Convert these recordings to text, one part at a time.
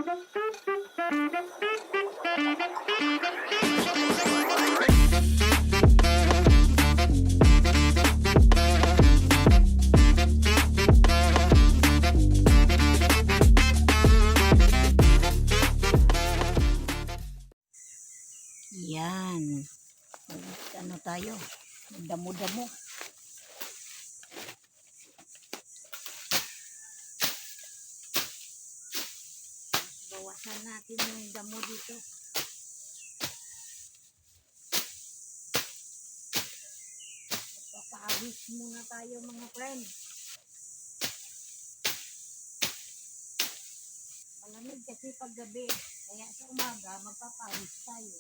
Yan. Ano tayo? Damo-damo. Bawasan natin yung damo dito. Magpapaawis muna tayo mga friend. Malamig kasi paggabi. Kaya sa umaga magpapaawis tayo.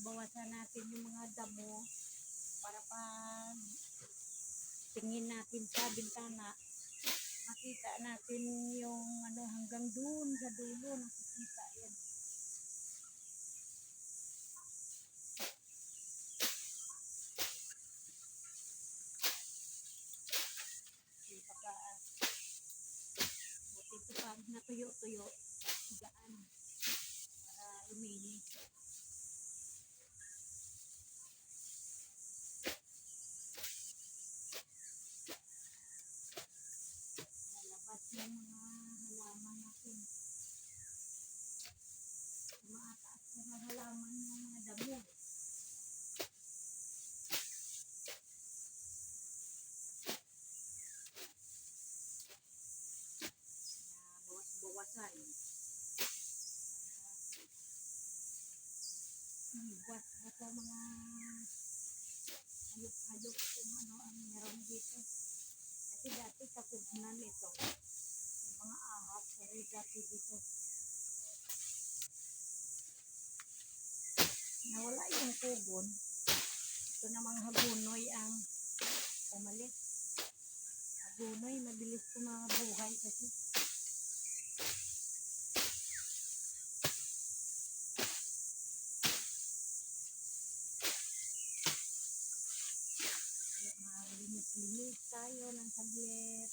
Bawasan natin yung mga damo para pag tingin natin sa bintana makita natin yung ano hanggang doon sa dulo nakikita yan. Buti ito pag natuyo-tuyo gaan para umini. Yung mga halaman natin. Tumataas sa mga halaman ng mga damo. Bawas-bawasan. Iwas sa mga hayop-hayop kung ano ang meron dito. Kasi dati kakugnan ito. Mga ahas ay dati dito. Nawala yung kugon. Ito namang hagunoy ang umalis. Hagunoy, mabilis kumabuhay kasi. Linis-linis tayo ng saglit.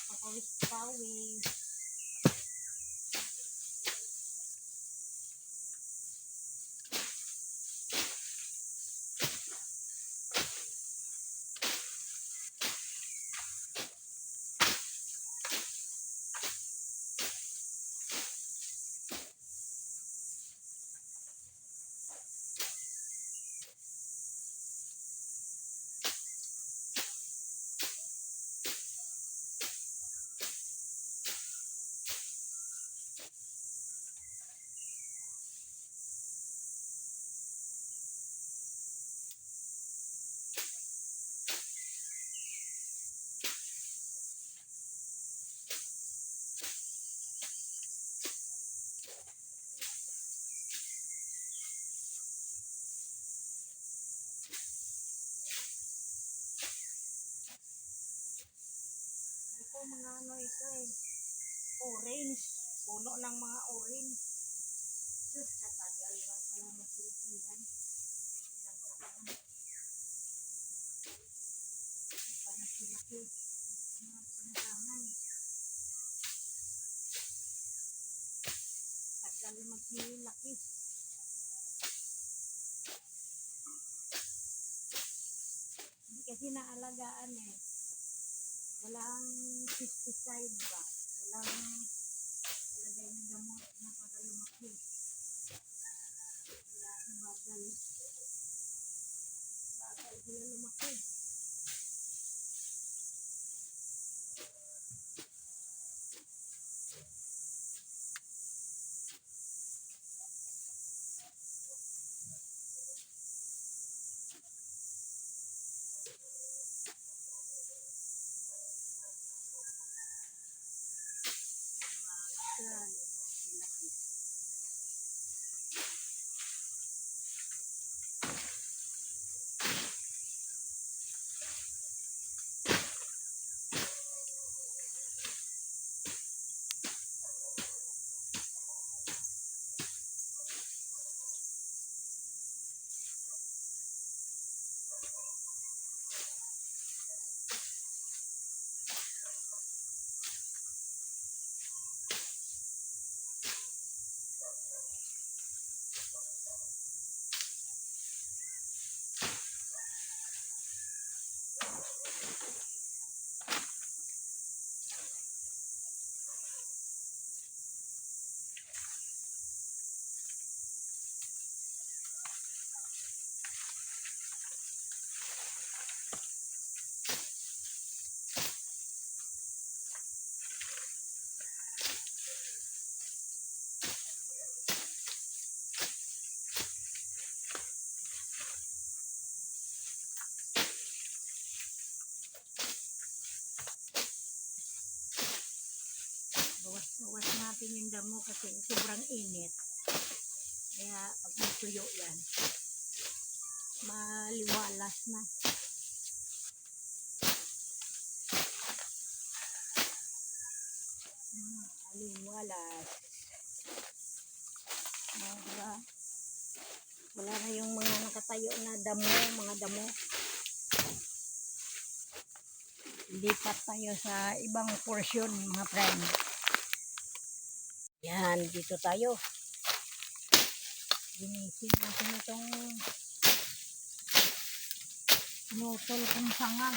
Papawis-pawis. Mga ano ito orange, puno ng mga orange. Sus, katagal lang pala masilasihan. Ilang taon. Pa na silaki. Mga pinasangan. Tagal magsilaki. Hindi kasi naalagaan walang pesticide ba? Walang lagay na gamot na para lumaki. Kaya nabagal. lalaki. Yan, laki. Bawas natin yung damo kasi sobrang init. Kaya pag natuyo yan, maliwalas na. Maliwalas. Wala na yung mga nakatayo na damo, mga damo. Lipat tayo sa ibang portion, mga friend. Yan, dito tayo. Ginisin natin itong pinutol kong sanga.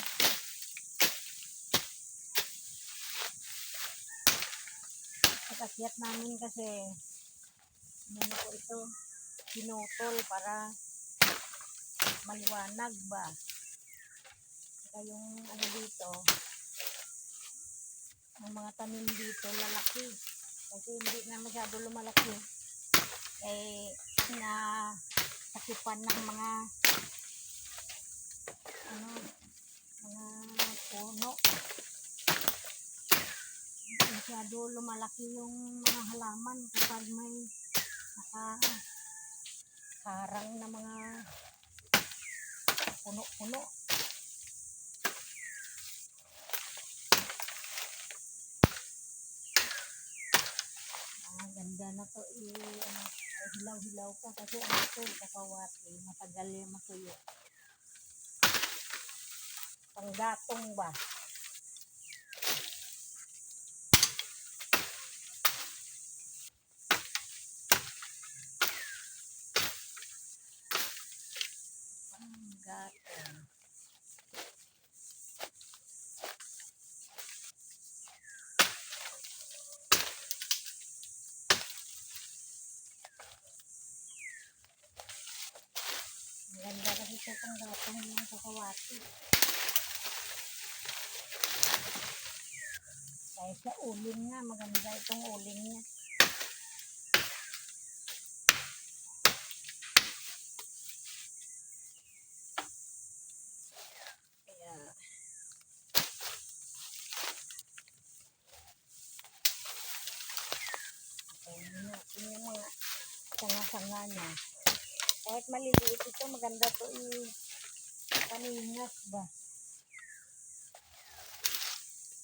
Pag-akyat namin kasi ko ito pinutol para maliwanag ba. Saka yung ano dito, ang mga tanim dito lalaki. Kasi hindi na masyado lumalaki. Eh, nasakipan ng mga puno. Masyado lumalaki yung mga halaman kapag may nakaharang na mga puno-puno. Ganda na to hilaw-hilaw pa kasi ano to, kakawati, matagal yung matuyo. Panggatong ba? Panggatong. Maganda kasi ito panggatong yung kakawati. Kahit sa uling nga, maganda itong uling niya. Kaya, natin yung mga sanga-sanga niya. Kahit maliliit ito, maganda to paningas ba?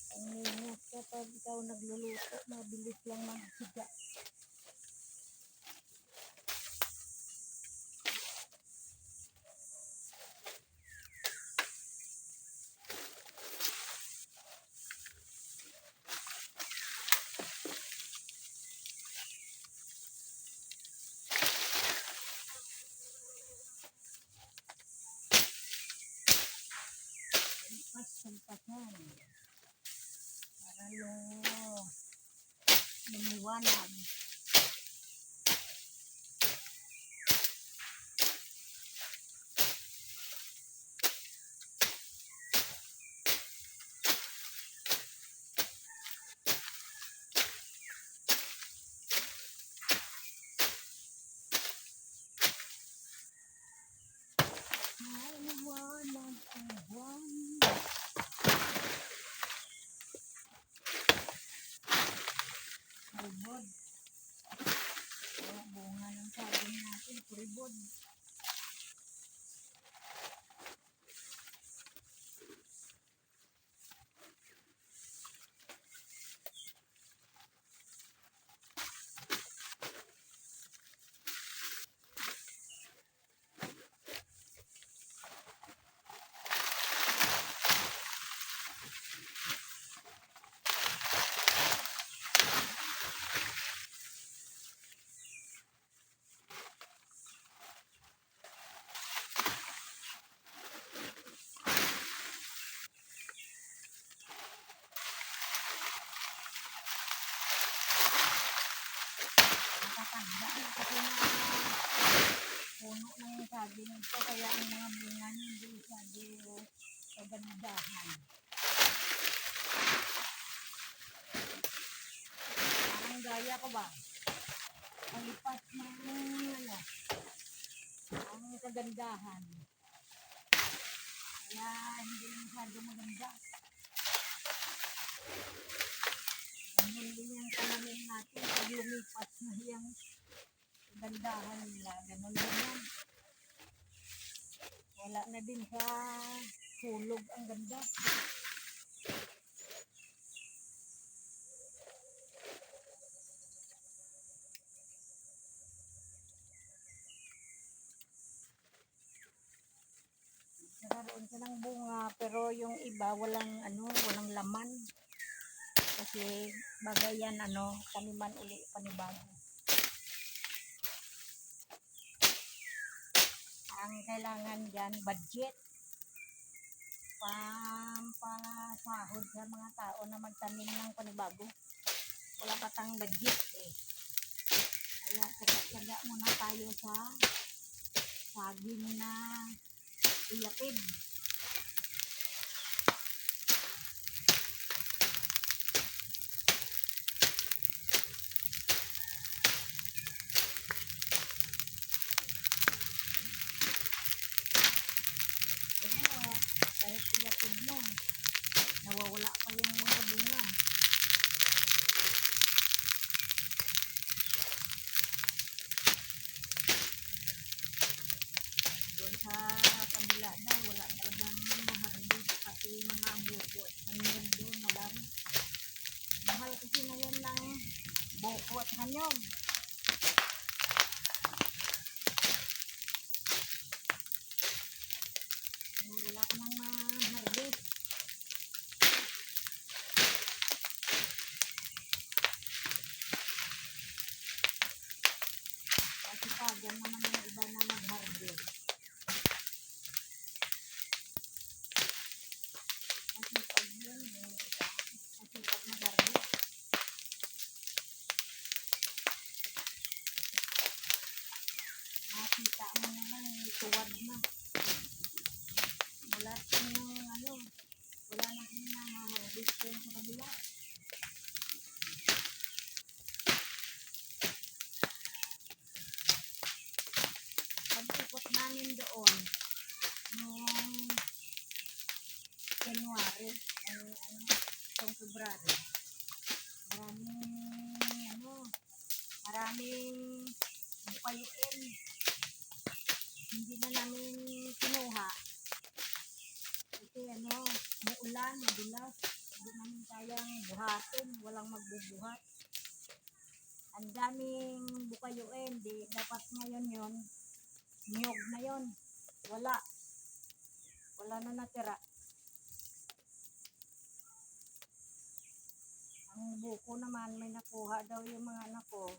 Paningas kapag ikaw nagluluto, mabilis lang magsiga. Sampasan para lumiwanag. ang buwan. Kuribod. Kaya bunga ng saging natin, kuribod. Nakatanda na kasi na puno ng saging ito, kaya ang mga bunga niya hindi masyado kagandahan. Parang gaya ko ba? Palipas ng ano, ang kagandahan. Kaya hindi masyado maganda. Ganun din yung tanamin natin, pag lumipas na yung kagandahan nila, ganun din yan. Wala na din sa hulog ang ganda. Nagkaroon siya ng bunga, pero yung iba walang walang laman. Kasi bagay yan taniman uli panibago. Ang kailangan diyan budget. Pampasahod sa mga tao na magtanim ng panibago. Wala pa tang budget eh. Kaya tsaga muna tayo sa saging na iyakid. Kahit iyakid mo, nawawala pa yung mga bunga. Doon sa kabila daw, wala talagang maharbis, pati mga buko at kanyog doon, wala rin. Mahal kasi ngayon ng buko at kanyog. Wala ka nang maharbis. Kasi pagan naman yung iba na mag-harvest. Kasi pag yun, yung iba, kasi pag mag-harvest, makita mo naman, tuwad na. Wala wala na kami na ma-harvest doon sa kabila. Pag-ikot namin doon, noong January, itong February, maraming payuin. Hindi na namin kinuha. Kasi muulan, madulas. Hindi namin kayang buhatin, walang magbubuhat. Ang daming bukayuin, di dapat ngayon yun, niyog na yun. Wala na natira. Ang buko naman, may nakuha daw yung mga anak ko.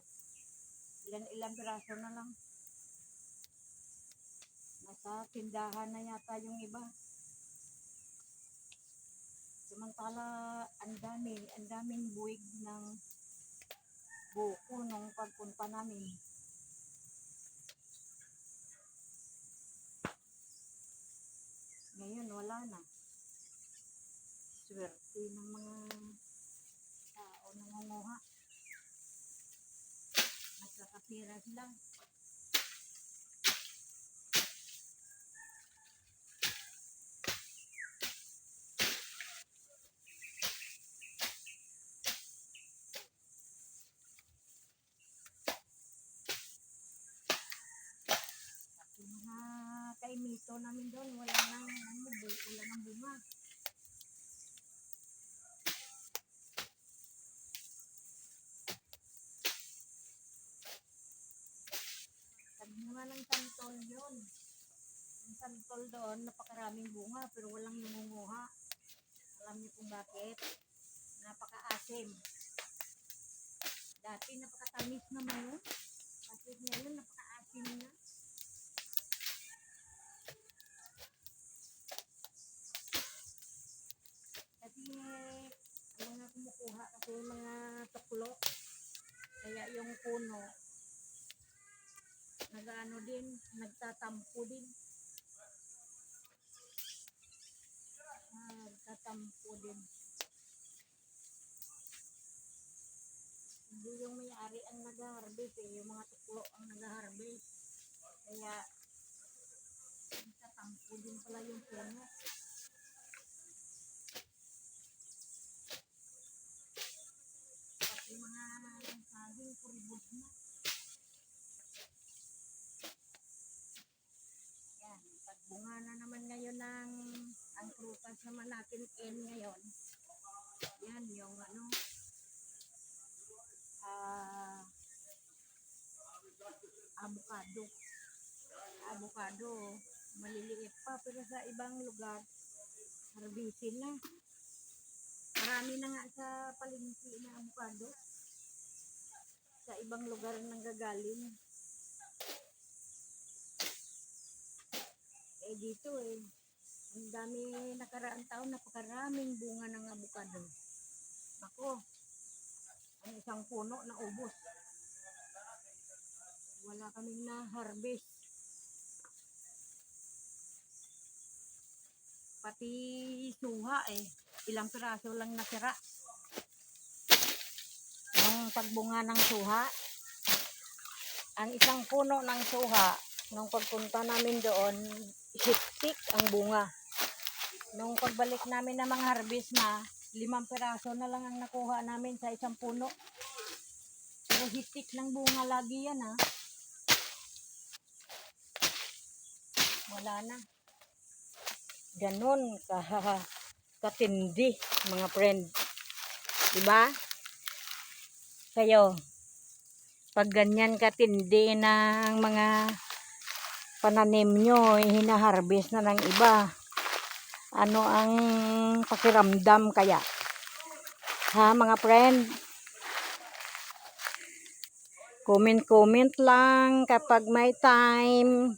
Ilan piraso na lang. Nasa tindahan na yata yung iba. Samantala, ang daming buwig ng buko nung pagpunta namin. Ngayon, wala na. Swerte ng mga tao na nangunguha. Nagkakapira sila. dito namin doon, wala nang wala nang bunga. Bunga ng santol yun. Ang santol doon, napakaraming bunga, pero walang namunguha. Alam niyo kung bakit? Napaka-asim. Dati napakatamis naman yun. Kasi ngayon napaka-asim na. Kasi ang mga kumukuha kasi mga tuklo. Kaya yung puno, nag-ano din, nagtatampo din. Nagtatampo din. Hindi yung may-ari ang nag-harvest yung mga tuklo ang nag-harvest. Kaya nagtatampo din pala yung puno. Pati mga saging puribot na. Yan, pagbunga na naman ngayon ng ang prutas naman natin ngayon. Yan yung avocado. Avocado, maliliit pa pero sa ibang lugar harbisin na. Marami na nga sa palengke na avocado. Sa ibang lugar nanggagaling. Dito ang dami nakaraang taon, napakaraming bunga ng avocado. Ako, ang isang puno na ubos. Wala kaming na-harvest. Pati suha ilang piraso lang natira. Nung pagbunga ng suha, ang isang puno ng suha, nung pagpunta namin doon, hiptik ang bunga. Nung pagbalik namin na mga harvest na, 5 piraso na lang ang nakuha namin sa isang puno. Pero hiptik ng bunga lagi yan Wala na. Ganon katindi mga friend. Diba? Kayo, pag ganyan katindi ng mga pananim nyo, hinaharvest na ng iba. Ano ang pakiramdam kaya? Ha mga friend? Comment lang kapag may time.